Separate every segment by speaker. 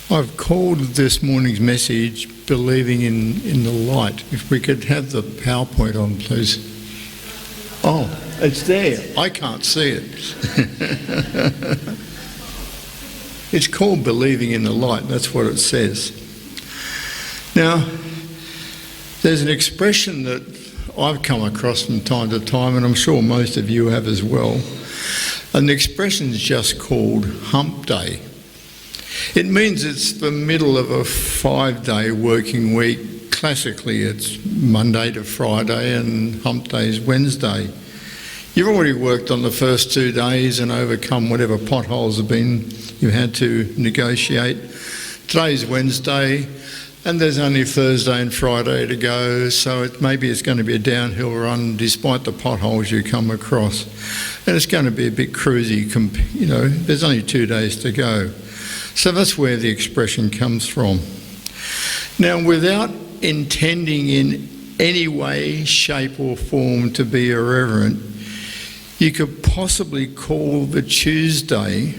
Speaker 1: I've called this morning's message Believing in the Light. If we could have the PowerPoint on, please. Oh, it's there. I can't see it. It's called Believing in the Light. That's what it says. Now, there's an expression that I've come across from time to time, and I'm sure most of you have as well. And the expression is just called Hump Day. It means it's the middle of a 5-day working week. Classically, it's Monday to Friday and Hump Day is Wednesday. You've already worked on the first 2 days and overcome whatever potholes have been you had to negotiate. Today's Wednesday and there's only Thursday and Friday to go, so maybe it's going to be a downhill run despite the potholes you come across. And it's going to be a bit cruisy, there's only 2 days to go. So that's where the expression comes from. Now, without intending in any way, shape or form to be irreverent, you could possibly call the Tuesday,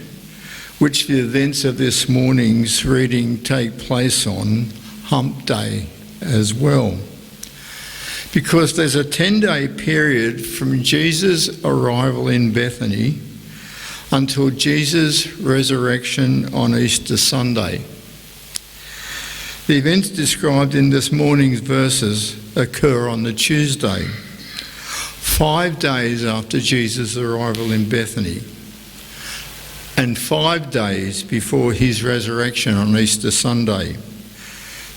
Speaker 1: which the events of this morning's reading take place on, Hump Day as well. Because there's a 10-day period from Jesus' arrival in Bethany until Jesus' resurrection on Easter Sunday. The events described in this morning's verses occur on the Tuesday, 5 days after Jesus' arrival in Bethany, and 5 days before his resurrection on Easter Sunday.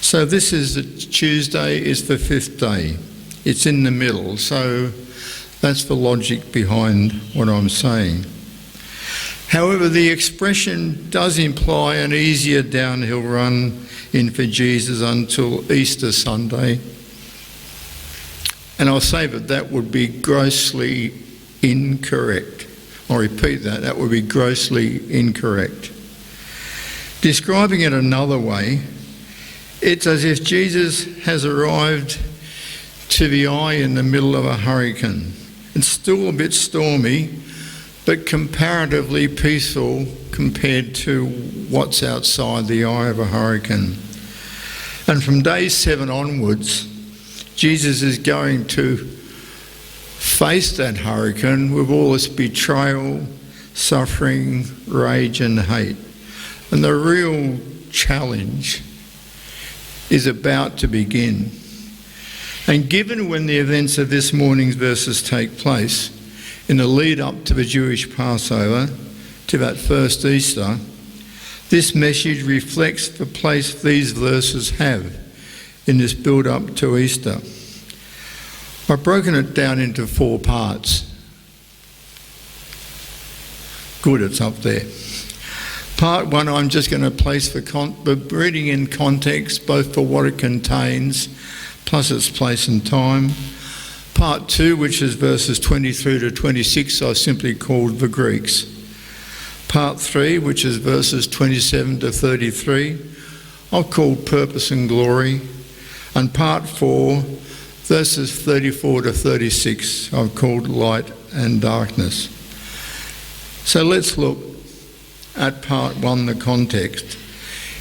Speaker 1: So this is the Tuesday, is the 5th day. It's in the middle, so that's the logic behind what I'm saying. However, the expression does imply an easier downhill run in for Jesus until Easter Sunday. And I'll say that would be grossly incorrect. I'll repeat that would be grossly incorrect. Describing it another way, it's as if Jesus has arrived to the eye in the middle of a hurricane. It's still a bit stormy, but comparatively peaceful compared to what's outside the eye of a hurricane. And from day 7 onwards, Jesus is going to face that hurricane with all its betrayal, suffering, rage and hate. And the real challenge is about to begin. And given when the events of this morning's verses take place, in the lead up to the Jewish Passover, to that first Easter, this message reflects the place these verses have in this build-up to Easter. I've broken it down into 4 parts. Good, it's up there. Part 1, I'm just going to place the reading in context, both for what it contains, plus its place and time. Part 2, which is verses 23 to 26, I've simply called the Greeks. Part 3, which is verses 27 to 33, I've called Purpose and Glory. And Part 4, verses 34 to 36, I've called Light and Darkness. So let's look at Part 1, the context.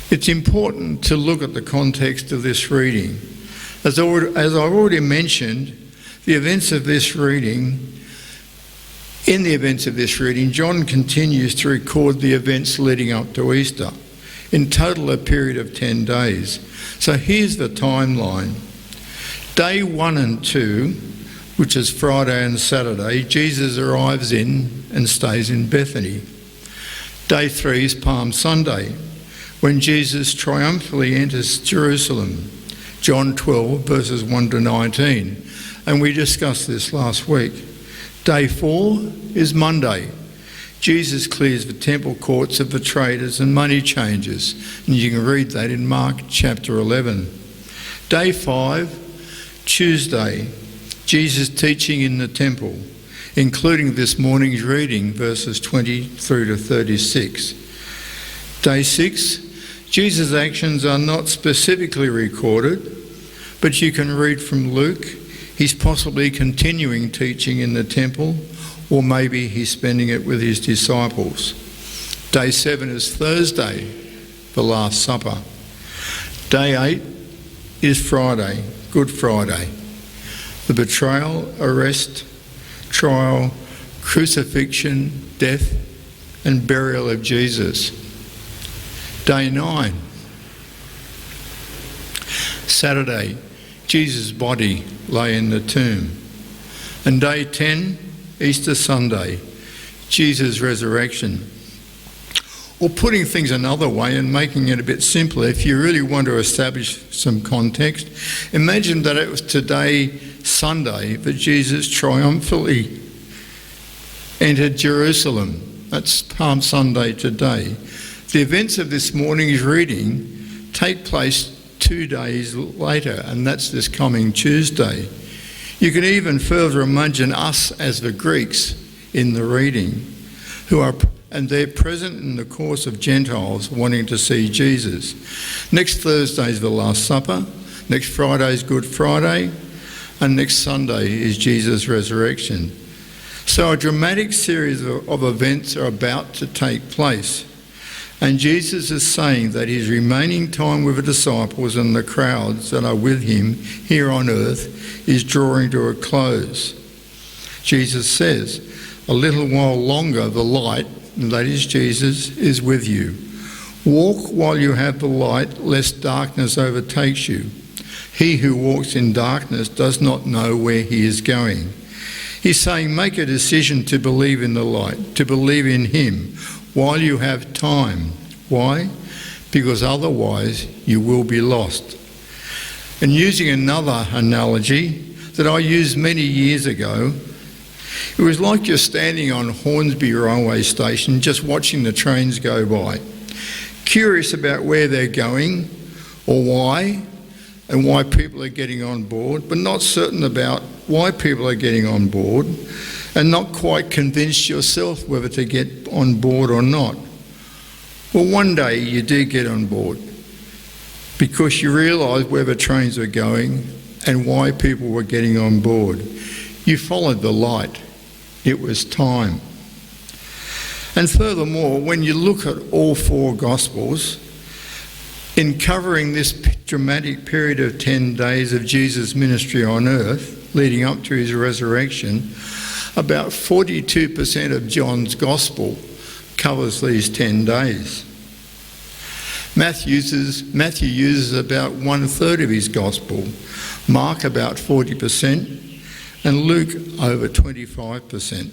Speaker 1: It's important to look at the context of this reading. As I've already mentioned, in the events of this reading, John continues to record the events leading up to Easter, in total a period of 10 days. So here's the timeline. Day 1 and 2, which is Friday and Saturday, Jesus arrives in and stays in Bethany. Day 3 is Palm Sunday, when Jesus triumphantly enters Jerusalem, John 12, verses 1 to 19. And we discussed this last week. Day 4 is Monday. Jesus clears the temple courts of the traders and money changers. And you can read that in Mark chapter 11. Day 5, Tuesday, Jesus teaching in the temple, including this morning's reading, verses 20 through to 36. Day 6, Jesus' actions are not specifically recorded, but you can read from Luke. He's possibly continuing teaching in the temple, or maybe he's spending it with his disciples. Day 7 is Thursday, the Last Supper. Day 8 is Friday, Good Friday. The betrayal, arrest, trial, crucifixion, death and burial of Jesus. Day 9, Saturday, Jesus' body lay in the tomb. And day 10, Easter Sunday, Jesus' resurrection. Or putting things another way and making it a bit simpler, if you really want to establish some context, imagine that it was today, Sunday, that Jesus triumphantly entered Jerusalem. That's Palm Sunday today. The events of this morning's reading take place 2 days later, and that's this coming Tuesday. You can even further imagine us as the Greeks in the reading, and they're present in the course of Gentiles wanting to see Jesus. Next Thursday's the Last Supper, next Friday's Good Friday, and next Sunday is Jesus' resurrection. So a dramatic series of events are about to take place. And Jesus is saying that his remaining time with the disciples and the crowds that are with him here on earth is drawing to a close. Jesus says, a little while longer the light, and that is Jesus, is with you. Walk while you have the light, lest darkness overtakes you. He who walks in darkness does not know where he is going. He's saying make a decision to believe in the light, to believe in him, while you have time. Why? Because otherwise you will be lost. And using another analogy that I used many years ago, it was like you're standing on Hornsby railway station just watching the trains go by, curious about where they're going or why, and why people are getting on board, but not certain about why people are getting on board, and not quite convinced yourself whether to get on board or not. Well, one day you do get on board because you realise where the trains are going and why people were getting on board. You followed the light. It was time. And furthermore, when you look at all 4 Gospels, in covering this dramatic period of 10 days of Jesus' ministry on earth, leading up to his resurrection, about 42% of John's Gospel covers these 10 days. Matthew uses about 1/3 of his Gospel, Mark about 40%, and Luke over 25%.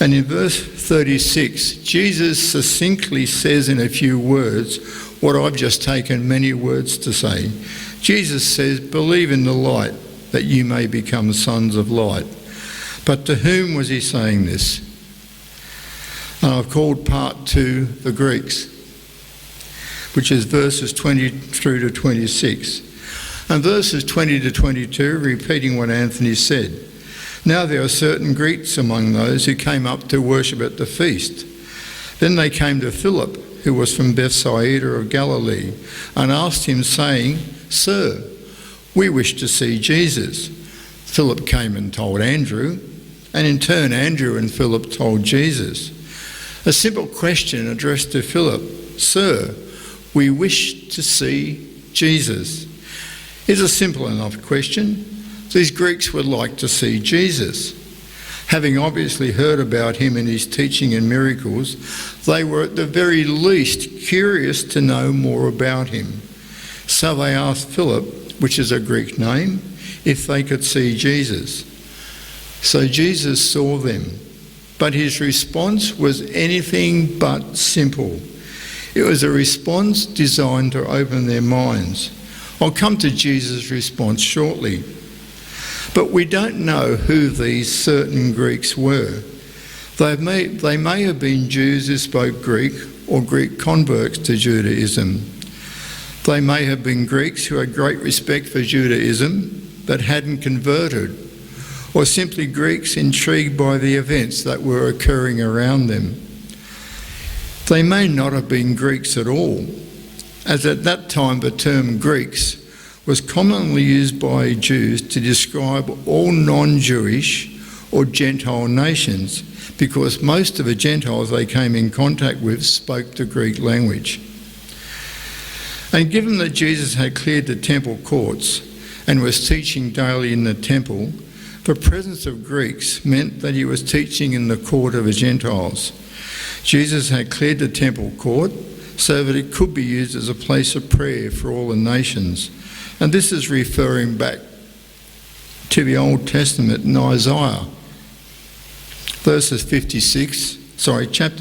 Speaker 1: And in verse 36, Jesus succinctly says in a few words what I've just taken many words to say. Jesus says, believe in the light that you may become sons of light. But to whom was he saying this? And I've called part 2 the Greeks, which is verses 20 through to 26. And verses 20 to 22, repeating what Anthony said. Now there are certain Greeks among those who came up to worship at the feast. Then they came to Philip, who was from Bethsaida of Galilee, and asked him, saying, Sir, we wish to see Jesus. Philip came and told Andrew, and in turn Andrew and Philip told Jesus. A simple question addressed to Philip, Sir, we wish to see Jesus. It's a simple enough question. These Greeks would like to see Jesus. Having obviously heard about him and his teaching and miracles, they were at the very least curious to know more about him. So they asked Philip, which is a Greek name, if they could see Jesus. So Jesus saw them, but his response was anything but simple. It was a response designed to open their minds. I'll come to Jesus' response shortly. But we don't know who these certain Greeks were. They may have been Jews who spoke Greek or Greek converts to Judaism. They may have been Greeks who had great respect for Judaism but hadn't converted, or simply Greeks intrigued by the events that were occurring around them. They may not have been Greeks at all, as at that time the term Greeks was commonly used by Jews to describe all non-Jewish or Gentile nations, because most of the Gentiles they came in contact with spoke the Greek language. And given that Jesus had cleared the temple courts and was teaching daily in the temple, the presence of Greeks meant that he was teaching in the court of the Gentiles. Jesus had cleared the temple court so that it could be used as a place of prayer for all the nations. And this is referring back to the Old Testament in Isaiah, chapter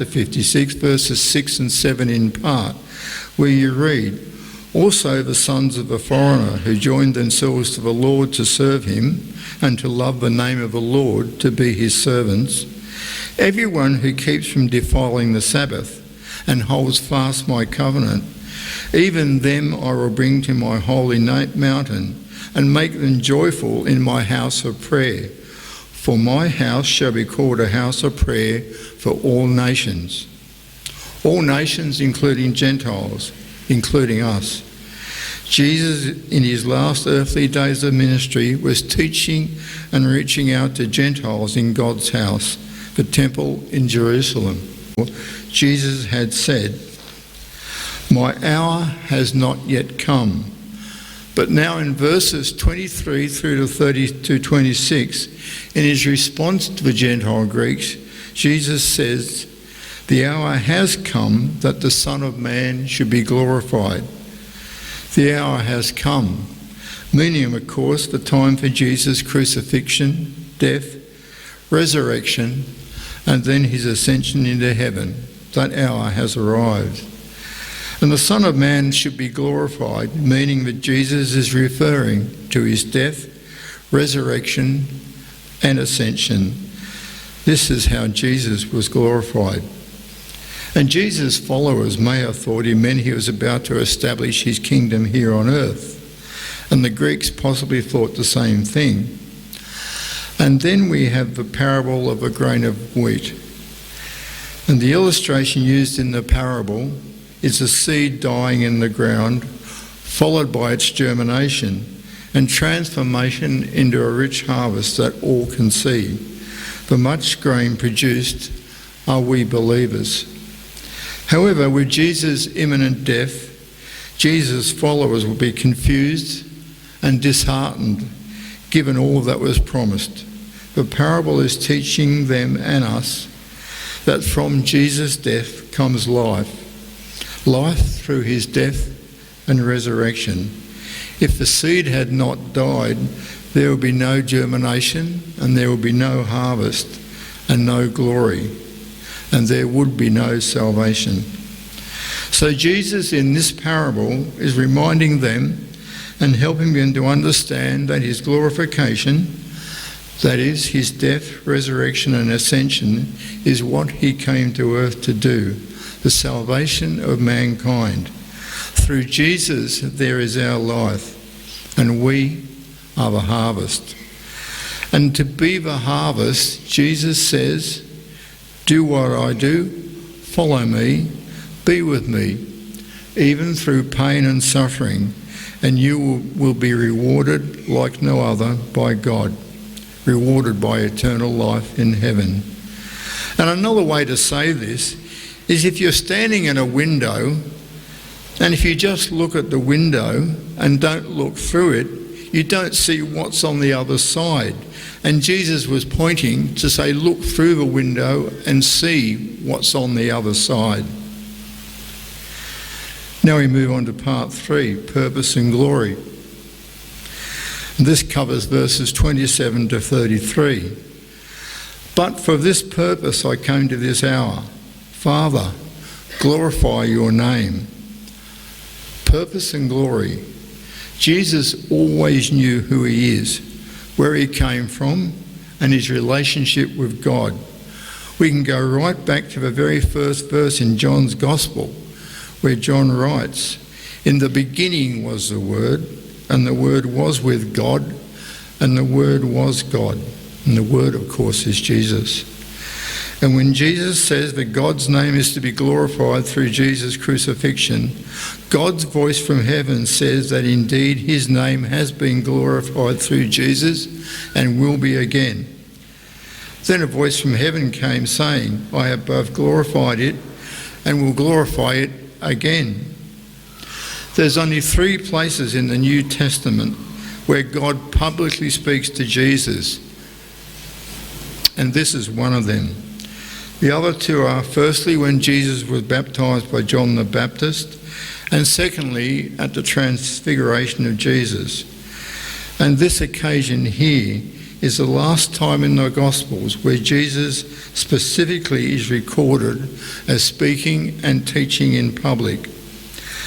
Speaker 1: 56, verses 6 and 7 in part, where you read, "Also the sons of the foreigner who joined themselves to the Lord to serve him and to love the name of the Lord, to be his servants, everyone who keeps from defiling the Sabbath and holds fast my covenant, even them I will bring to my holy mountain and make them joyful in my house of prayer. For my house shall be called a house of prayer for all nations." All nations, including Gentiles, including us. Jesus, in his last earthly days of ministry, was teaching and reaching out to Gentiles in God's house, the temple in Jerusalem. Jesus had said, "My hour has not yet come." But now in verses 23 through to 26, in his response to the Gentile Greeks, Jesus says, "The hour has come that the Son of Man should be glorified." The hour has come, meaning, of course, the time for Jesus' crucifixion, death, resurrection, and then his ascension into heaven. That hour has arrived. And the Son of Man should be glorified, meaning that Jesus is referring to his death, resurrection, and ascension. This is how Jesus was glorified. And Jesus' followers may have thought he meant he was about to establish his kingdom here on earth. And the Greeks possibly thought the same thing. And then we have the parable of a grain of wheat. And the illustration used in the parable is a seed dying in the ground, followed by its germination and transformation into a rich harvest that all can see. The much grain produced are we believers. However, with Jesus' imminent death, Jesus' followers will be confused and disheartened, given all that was promised. The parable is teaching them and us that from Jesus' death comes life through his death and resurrection. If the seed had not died, there would be no germination and there would be no harvest and no glory, and there would be no salvation. So Jesus in this parable is reminding them and helping them to understand that his glorification, that is, his death, resurrection and ascension, is what he came to earth to do, the salvation of mankind. Through Jesus there is our life, and we are the harvest. And to be the harvest, Jesus says, "Do what I do, follow me, be with me, even through pain and suffering, and you will be rewarded like no other by God, rewarded by eternal life in heaven." And another way to say this is if you're standing in a window, and if you just look at the window and don't look through it, you don't see what's on the other side. And Jesus was pointing to say, look through the window and see what's on the other side. Now we move on to part 3, purpose and glory. And this covers verses 27 to 33. "But for this purpose I came to this hour. Father, glorify your name." Purpose and glory. Jesus always knew who he is, where he came from, and his relationship with God. We can go right back to the very first verse in John's Gospel, where John writes, "In the beginning was the Word, and the Word was with God, and the Word was God." And the Word, of course, is Jesus. And when Jesus says that God's name is to be glorified through Jesus' crucifixion, God's voice from heaven says that indeed his name has been glorified through Jesus and will be again. Then a voice from heaven came saying, I have both glorified it and will glorify it again. There's only 3 places in the New Testament where God publicly speaks to Jesus, and this is one of them. The other 2 are, firstly, when Jesus was baptised by John the Baptist, and secondly, at the transfiguration of Jesus. And this occasion here is the last time in the Gospels where Jesus specifically is recorded as speaking and teaching in public.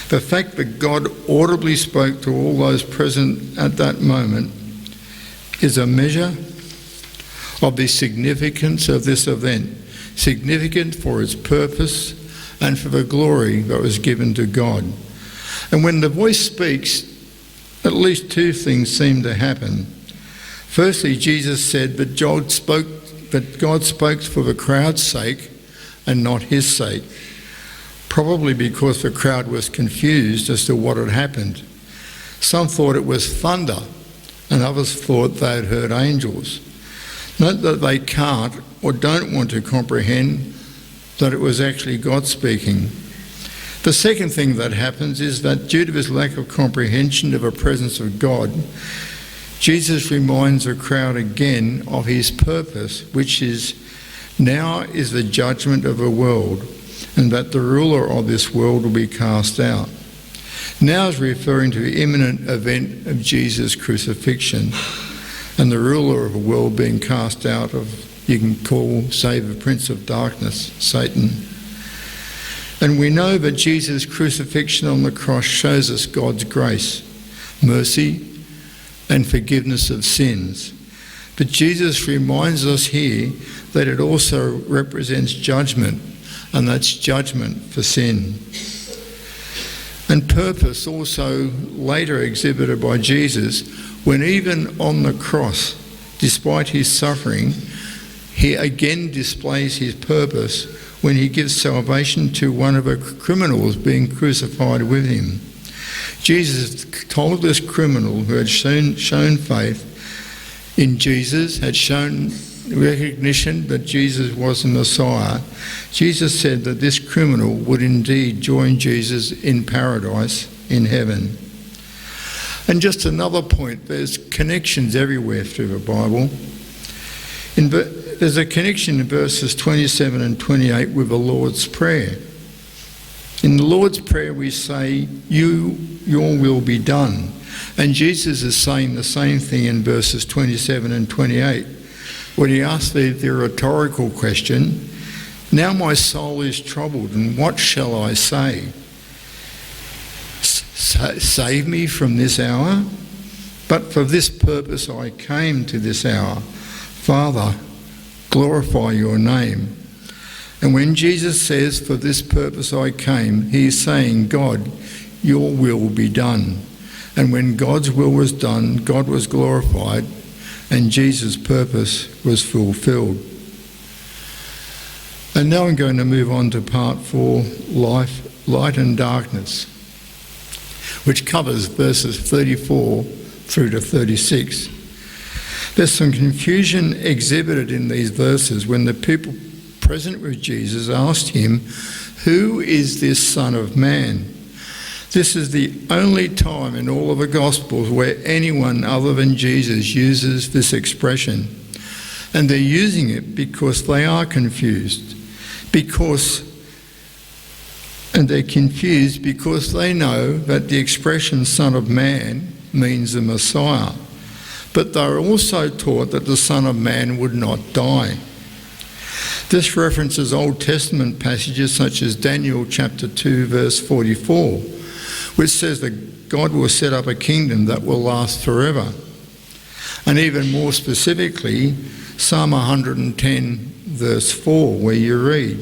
Speaker 1: The fact that God audibly spoke to all those present at that moment is a measure of the significance of this event, significant for its purpose and for the glory that was given to God. And when the voice speaks, at least 2 things seem to happen. Firstly, Jesus said that God spoke for the crowd's sake and not his sake, probably because the crowd was confused as to what had happened. Some thought it was thunder, and others thought they had heard angels. Note that they can't or don't want to comprehend that it was actually God speaking. The second thing that happens is that due to his lack of comprehension of the presence of God, Jesus reminds the crowd again of his purpose, which is now is the judgment of the world, and that the ruler of this world will be cast out. Now is referring to the imminent event of Jesus' crucifixion and the ruler of the world being cast out of, you can say, the prince of darkness, Satan. And we know that Jesus' crucifixion on the cross shows us God's grace, mercy, and forgiveness of sins. But Jesus reminds us here that it also represents judgment, and that's judgment for sin. And purpose also later exhibited by Jesus, when even on the cross, despite his suffering, he again displays his purpose when he gives salvation to one of the criminals being crucified with him. Jesus told this criminal who had shown faith in Jesus, had shown recognition that Jesus was the Messiah. Jesus said that this criminal would indeed join Jesus in paradise in heaven. And just another point, there's connections everywhere through the Bible. There's a connection in verses 27 and 28 with the Lord's Prayer. In the Lord's Prayer we say, your will be done. And Jesus is saying the same thing in verses 27 and 28 when he asks the rhetorical question, now my soul is troubled, and what shall I say? Save me from this hour? But for this purpose I came to this hour. Father, glorify your name. And when Jesus says, for this purpose I came, he is saying, God, your will be done. And when God's will was done, God was glorified, and Jesus' purpose was fulfilled. And now I'm going to move on to part 4, light and darkness, which covers verses 34 through to 36. There's some confusion exhibited in these verses when the people present with Jesus asked him, who is this Son of Man? This is the only time in all of the Gospels where anyone other than Jesus uses this expression. And they're using it because they are confused. And they're confused because they know that the expression Son of Man means the Messiah. But they're also taught that the Son of Man would not die. This references Old Testament passages such as Daniel chapter 2 verse 44, which says that God will set up a kingdom that will last forever. And even more specifically, Psalm 110 verse 4, where you read,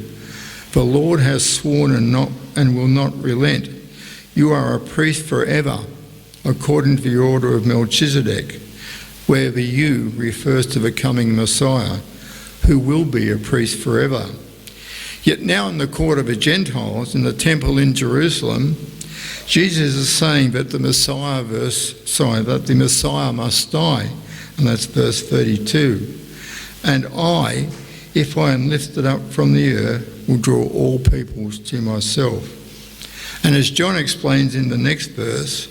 Speaker 1: the Lord has sworn and will not relent. You are a priest forever, according to the order of Melchizedek, where the you refers to the coming Messiah, who will be a priest forever. Yet now in the court of the Gentiles, in the temple in Jerusalem, Jesus is saying that the Messiah must die, and that's verse 32. And I, if I am lifted up from the earth, will draw all peoples to myself. And as John explains in the next verse,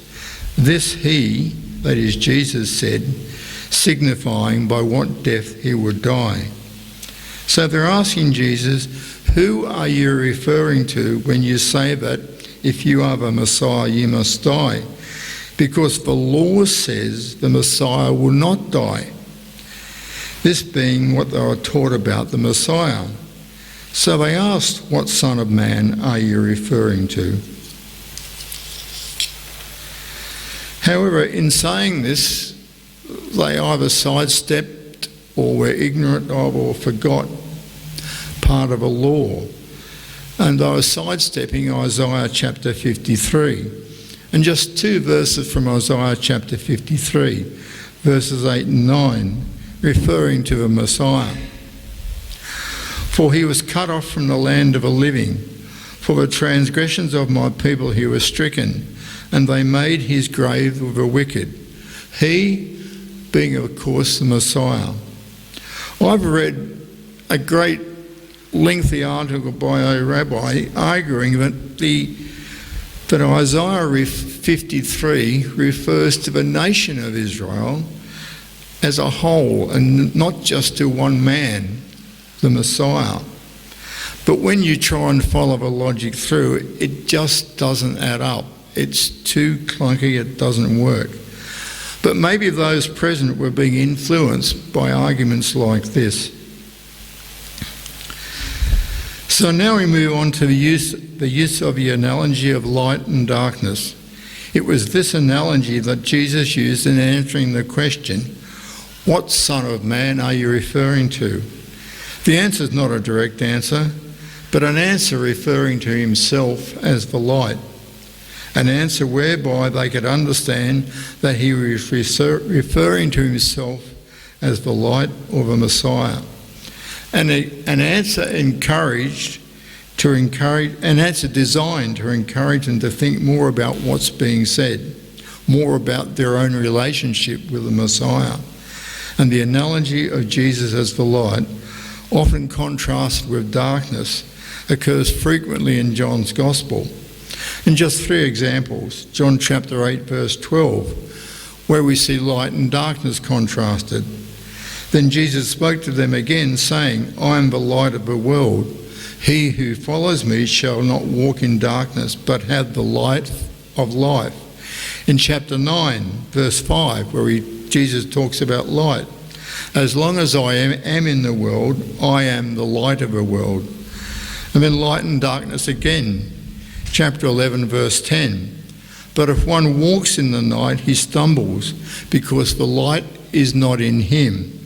Speaker 1: this he, that is Jesus, said, signifying by what death he would die. So they're asking Jesus, who are you referring to when you say that if you are the Messiah, you must die? Because the law says the Messiah will not die. This being what they were taught about the Messiah. So they asked, what son of man are you referring to? However, in saying this, they either sidestepped or were ignorant of or forgot part of a law. And they were sidestepping Isaiah chapter 53. And just 2 verses from Isaiah chapter 53, verses 8 and 9, referring to the Messiah. For he was cut off from the land of the living. For the transgressions of my people he was stricken, and they made his grave with the wicked. He, being of course the Messiah. I've read a great lengthy article by a rabbi arguing that Isaiah 53 refers to the nation of Israel as a whole and not just to one man, the Messiah. But when you try and follow the logic through, it just doesn't add up. It's too clunky, it doesn't work. But maybe those present were being influenced by arguments like this. So now we move on to the use of the analogy of light and darkness. It was this analogy that Jesus used in answering the question, what son of man are you referring to? The answer is not a direct answer, but an answer referring to himself as the light. An answer whereby they could understand that he was referring to himself as the light or the Messiah. And an answer designed to encourage them to think more about what's being said, more about their own relationship with the Messiah. And the analogy of Jesus as the light, often contrasted with darkness, occurs frequently in John's Gospel. And just 3 examples. John chapter 8 verse 12, where we see light and darkness contrasted. Then Jesus spoke to them again, saying, I am the light of the world. He who follows me shall not walk in darkness, but have the light of life. In chapter 9 verse 5, where Jesus talks about light. As long as I am in the world, I am the light of the world. And then light and darkness again. Chapter 11 verse 10. But if one walks in the night, he stumbles, because the light is not in him.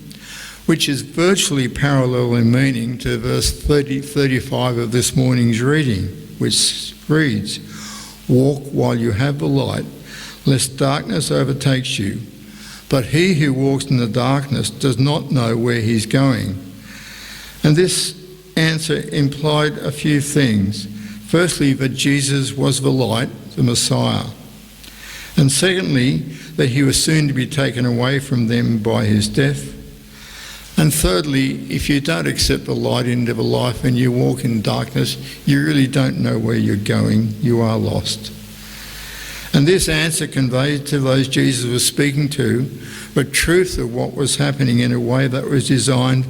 Speaker 1: Which is virtually parallel in meaning to verse 35 of this morning's reading, which reads, walk while you have the light, lest darkness overtakes you. But he who walks in the darkness does not know where he's going. And this answer implied a few things. Firstly, that Jesus was the light, the Messiah. And secondly, that he was soon to be taken away from them by his death. And thirdly, if you don't accept the light into the life and you walk in darkness, you really don't know where you're going. You are lost. And this answer conveyed to those Jesus was speaking to the truth of what was happening in a way that was designed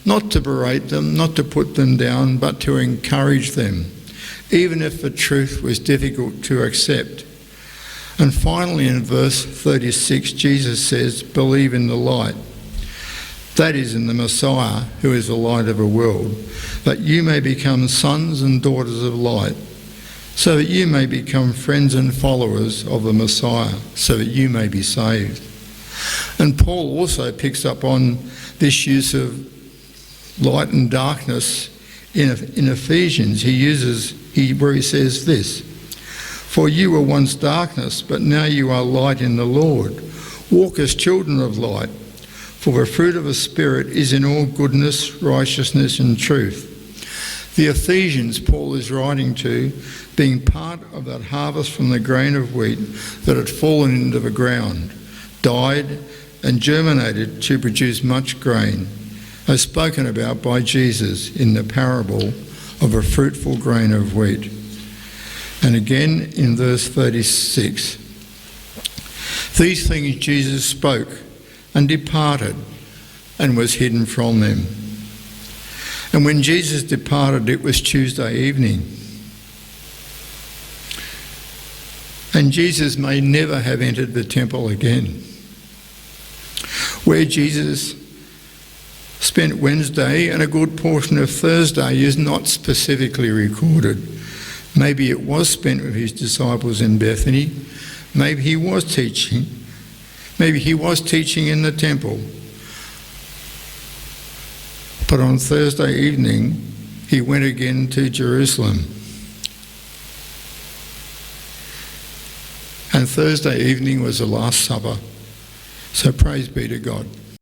Speaker 1: not to berate them, not to put them down, but to encourage them, even if the truth was difficult to accept. And finally, in verse 36, Jesus says, believe in the light. That is, in the Messiah, who is the light of the world, that you may become sons and daughters of light, so that you may become friends and followers of the Messiah, so that you may be saved. And Paul also picks up on this use of light and darkness in Ephesians. Where he says this, for you were once darkness, but now you are light in the Lord. Walk as children of light. For the fruit of the Spirit is in all goodness, righteousness and truth. The Ephesians Paul is writing to, being part of that harvest from the grain of wheat that had fallen into the ground, died and germinated to produce much grain. are spoken about by Jesus in the parable of a fruitful grain of wheat. And again in verse 36, these things Jesus spoke and departed and was hidden from them. And when Jesus departed, it was Tuesday evening. And Jesus may never have entered the temple again. Where Jesus spent Wednesday and a good portion of Thursday is not specifically recorded. Maybe it was spent with his disciples in Bethany. Maybe he was teaching. Maybe he was teaching in the temple. But on Thursday evening, he went again to Jerusalem. And Thursday evening was the Last Supper. So praise be to God.